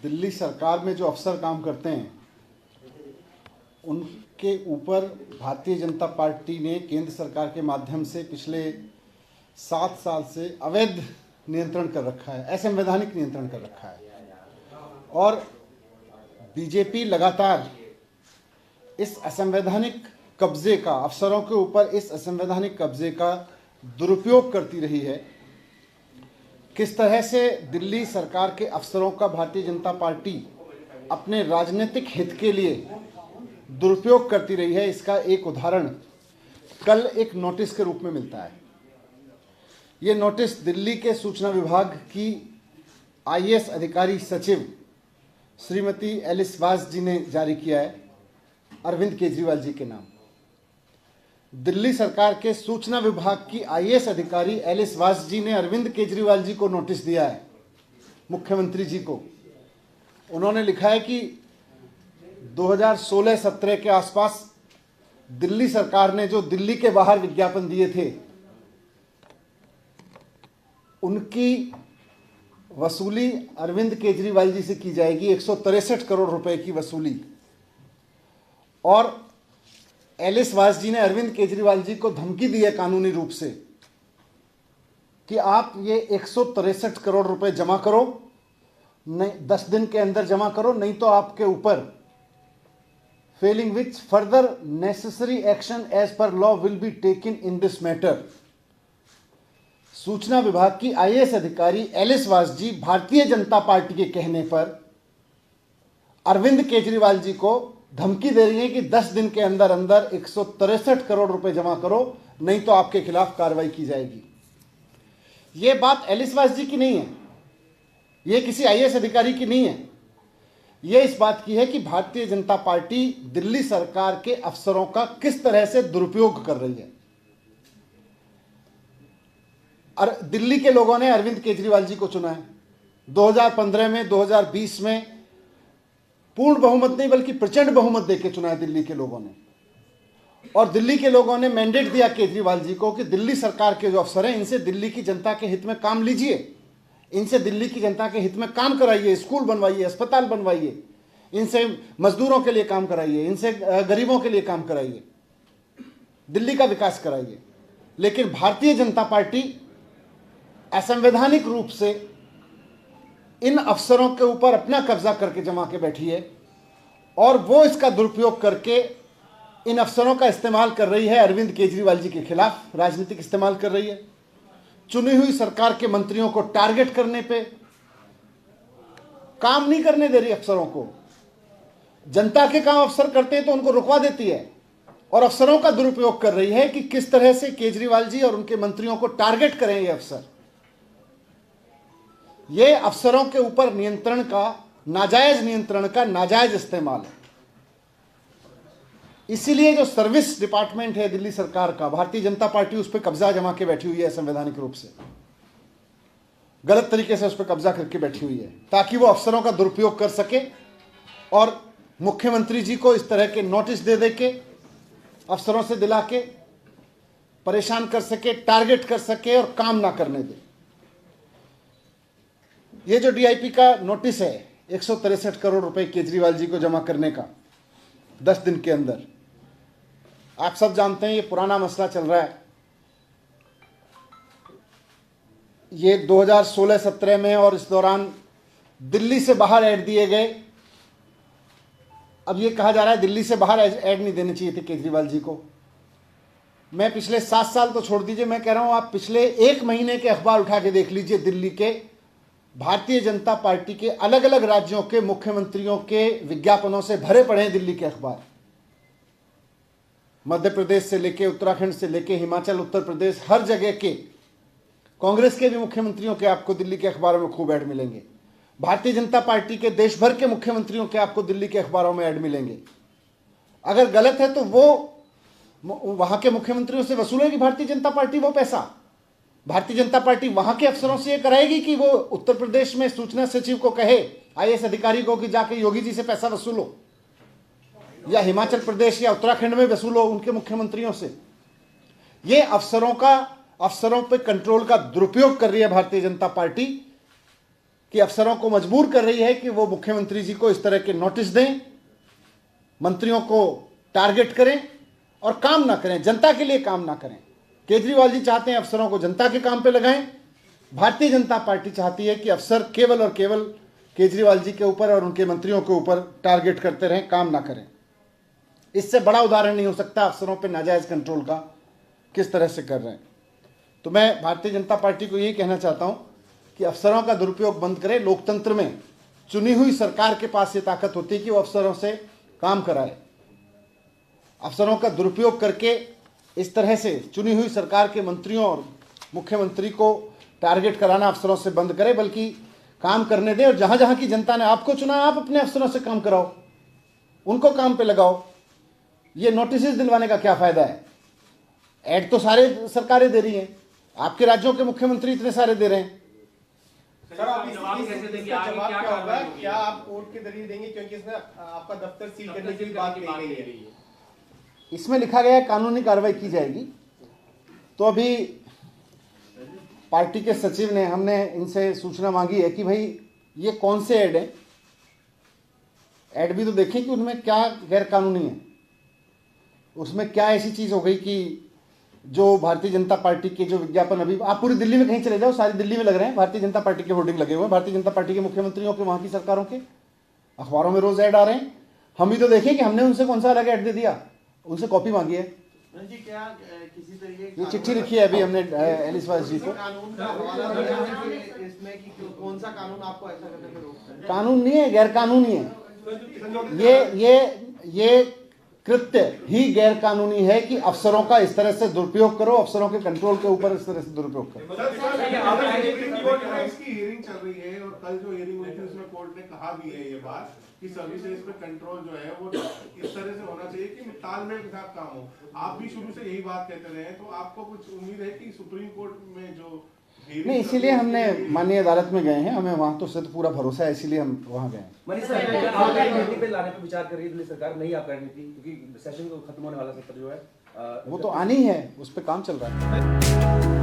दिल्ली सरकार में जो अफसर काम करते हैं उनके ऊपर भारतीय जनता पार्टी ने केंद्र सरकार के माध्यम से पिछले 7 साल से अवैध नियंत्रण कर रखा है, असंवैधानिक नियंत्रण कर रखा है। और बीजेपी लगातार इस असंवैधानिक कब्जे का, अफसरों के ऊपर इस असंवैधानिक कब्जे का दुरुपयोग करती रही है। किस तरह से दिल्ली सरकार के अफसरों का भारतीय जनता पार्टी अपने राजनीतिक हित के लिए दुरुपयोग करती रही है, इसका एक उदाहरण कल एक नोटिस के रूप में मिलता है। ये नोटिस दिल्ली के सूचना विभाग की आईएएस अधिकारी सचिव श्रीमती एलिस वास जी ने जारी किया है, अरविंद केजरीवाल जी के नाम। दिल्ली सरकार के सूचना विभाग की आईएएस अधिकारी एलिस वास जी ने अरविंद केजरीवाल जी को नोटिस दिया है, मुख्यमंत्री जी को। उन्होंने लिखा है कि 2016-17 के आसपास दिल्ली सरकार ने जो दिल्ली के बाहर विज्ञापन दिए थे, उनकी वसूली अरविंद केजरीवाल जी से की जाएगी, 163 करोड़ रुपए की वसूली। और एलिस वास जी ने अरविंद केजरीवाल जी को धमकी दी है कानूनी रूप से कि आप ये 163 करोड़ रुपए जमा करो, नहीं 10 दिन के अंदर जमा करो, नहीं तो आपके ऊपर failing which further necessary action as per law will be taken in this matter. सूचना विभाग की आईएएस अधिकारी एलिस वास जी भारतीय जनता पार्टी के कहने पर अरविंद केजरीवाल जी को धमकी दे रही है कि 10 दिन के अंदर अंदर 163 करोड़ रुपए जमा करो, नहीं तो आपके खिलाफ कार्रवाई की जाएगी। यह बात एलिस वास जी की नहीं है, यह किसी आईएएस अधिकारी की नहीं है, यह इस बात की है कि भारतीय जनता पार्टी दिल्ली सरकार के अफसरों का किस तरह से दुरुपयोग कर रही है। और दिल्ली के लोगों ने अरविंद केजरीवाल जी को चुना है 2015 में, 2020 में पूर्ण बहुमत नहीं बल्कि प्रचंड बहुमत देके चुना है दिल्ली के लोगों ने। और दिल्ली के लोगों ने मैंडेट दिया केजरीवाल जी को कि दिल्ली सरकार के जो अफसर हैं, इनसे दिल्ली की जनता के हित में काम लीजिए, इनसे दिल्ली की जनता के हित में काम कराइए, स्कूल बनवाइए, अस्पताल बनवाइए, इनसे मजदूरों के लिए काम कराइए, इनसे गरीबों के लिए काम कराइए, दिल्ली का विकास कराइए। लेकिन भारतीय जनता पार्टी असंवैधानिक रूप से इन अफसरों के ऊपर अपना कब्जा करके जमा के बैठी है और वो इसका दुरुपयोग करके इन अफसरों का इस्तेमाल कर रही है, अरविंद केजरीवाल जी के खिलाफ राजनीतिक इस्तेमाल कर रही है। चुनी हुई सरकार के मंत्रियों को टारगेट करने पे, काम नहीं करने दे रही अफसरों को। जनता के काम अफसर करते हैं तो उनको रुकवा देती है और अफसरों का दुरुपयोग कर रही है कि किस तरह से केजरीवाल जी और उनके मंत्रियों को टारगेट करें ये अफसर। ये अफसरों के ऊपर नियंत्रण का, नाजायज नियंत्रण का नाजायज इस्तेमाल है। इसीलिए जो सर्विस डिपार्टमेंट है दिल्ली सरकार का, भारतीय जनता पार्टी उस पर कब्जा जमा के बैठी हुई है, संवैधानिक रूप से गलत तरीके से उस पर कब्जा करके बैठी हुई है, ताकि वो अफसरों का दुरुपयोग कर सके और मुख्यमंत्री जी को इस तरह के नोटिस दे दे के अफसरों से दिला के परेशान कर सके, टारगेट कर सके और काम ना करने दे। ये जो डीआईपी का नोटिस है 163 करोड़ रुपए केजरीवाल जी को जमा करने का 10 दिन के अंदर, आप सब जानते हैं ये पुराना मसला चल रहा है। ये 2016-17 में और इस दौरान दिल्ली से बाहर ऐड दिए गए। अब ये कहा जा रहा है दिल्ली से बाहर ऐड नहीं देने चाहिए थे केजरीवाल जी को। मैं पिछले 7 साल तो छोड़ दीजिए, मैं कह रहा हूं आप पिछले 1 महीने के अखबार उठा के देख लीजिए। दिल्ली के भारतीय जनता पार्टी के अलग अलग राज्यों के मुख्यमंत्रियों के विज्ञापनों से भरे पड़े हैं दिल्ली के अखबार। मध्य प्रदेश से लेके, उत्तराखंड से लेके, हिमाचल, उत्तर प्रदेश, हर जगह के कांग्रेस के भी मुख्यमंत्रियों के आपको दिल्ली के अखबारों में खूब ऐड मिलेंगे। भारतीय जनता पार्टी के देश भर के मुख्यमंत्रियों के आपको दिल्ली के अखबारों में ऐड मिलेंगे। अगर गलत है तो वो वहां के मुख्यमंत्रियों से वसूलेगी भारतीय जनता पार्टी वो पैसा। भारतीय जनता पार्टी वहां के अफसरों से यह कराएगी कि वो उत्तर प्रदेश में सूचना सचिव को कहे, आईएएस अधिकारी को, कि जाके योगी जी से पैसा वसूलो, या हिमाचल प्रदेश या उत्तराखंड में वसूलो उनके मुख्यमंत्रियों से। ये अफसरों पे कंट्रोल का दुरुपयोग कर रही है भारतीय जनता पार्टी कि अफसरों को मजबूर कर रही है कि वो मुख्यमंत्री जी को इस तरह के नोटिस दें, मंत्रियों को टारगेट करें और काम ना करें, जनता के लिए काम ना करें। केजरीवाल जी चाहते हैं अफसरों को जनता के काम पे लगाएं, भारतीय जनता पार्टी चाहती है कि अफसर केवल और केवल केजरीवाल जी के ऊपर और उनके मंत्रियों के ऊपर टारगेट करते रहें, काम ना करें। इससे बड़ा उदाहरण नहीं हो सकता अफसरों पे नाजायज कंट्रोल का किस तरह से कर रहे हैं। तो मैं भारतीय जनता पार्टी को यही कहना चाहता हूं कि अफसरों का दुरुपयोग बंद करें। लोकतंत्र में चुनी हुई सरकार के पास ये ताकत होती है कि वो अफसरों से काम कराए। अफसरों का दुरुपयोग करके इस तरह से चुनी हुई सरकार के मंत्रियों और मुख्यमंत्री को टारगेट कराना अफसरों से बंद करें, बल्कि काम करने दें। और जहां जहां की जनता ने आपको चुना, आप अपने अफसरों से काम कराओ, उनको काम पे लगाओ। ये नोटिस दिलवाने का क्या फायदा है? ऐड तो सारे सरकारें दे रही हैं, आपके राज्यों के मुख्यमंत्री इतने सारे दे रहे हैं। सर, आप इसका जवाब क्या होगा? क्या आप कोर्ट के जरिए देंगे, क्योंकि इसमें आपका दफ्तर सील करने की बात कही गई है? इसमें लिखा गया है कानूनी कार्रवाई की जाएगी। तो अभी पार्टी के सचिव ने, हमने इनसे सूचना मांगी है कि भाई ये कौन से ऐड हैं, ऐड भी तो देखें कि उनमें क्या गैर कानूनी है, उसमें क्या ऐसी चीज हो गई कि जो भारतीय जनता पार्टी के जो विज्ञापन, अभी आप पूरी दिल्ली में कहीं चले जाओ, सारी दिल्ली में लग रहे हैं, भारतीय जनता पार्टी के होर्डिंग लगे हुए हैं, भारतीय जनता पार्टी के मुख्यमंत्रियों के, वहां की सरकारों के, अखबारों में रोज ऐड आ रहे हैं। हम भी तो देखें कि हमने उनसे कौन सा अलग ऐड दे दिया, उनसे कॉपी मांगी है। जी, क्या किसी तरीके ये चिट्ठी लिखी है अभी हमने एलिस वाइस जी को। कानून का हवाला दिया है कि इसमें कि कौन सा कानून आपको ऐसा करने में रोकता है? कानून नहीं है, गैर कानूनी है। ये कृत्य ही गैर कानूनी है कि अफसरों का इस तरह से दुरुपयोग करो, अफसरों के कंट्रोल के ऊपर इस तरह से दुरुपयोग करो। इसकी हियरिंग चल रही है और कल जो हियरिंग हुई थी उसमें कोर्ट ने कहा भी है ये बात कि सर्विसेज पे कंट्रोल जो है वो इस तरह से होना चाहिए कि तालमेल के साथ काम हो। आप भी शुरू से यही बात कहते रहे, तो आपको कुछ उम्मीद है कि सुप्रीम कोर्ट में जो नहीं, इसीलिए हमने माननीय अदालत में गए हैं, हमें वहाँ तो सिर्फ पूरा भरोसा है, इसीलिए हम वहाँ गए हैं। नीति पे लाने पे विचार कर रही है दिल्ली सरकार, नहीं आप करनी थी क्योंकि सेशन खत्म होने वाला सत्र जो है वो तो आनी है, उस पर काम चल रहा है।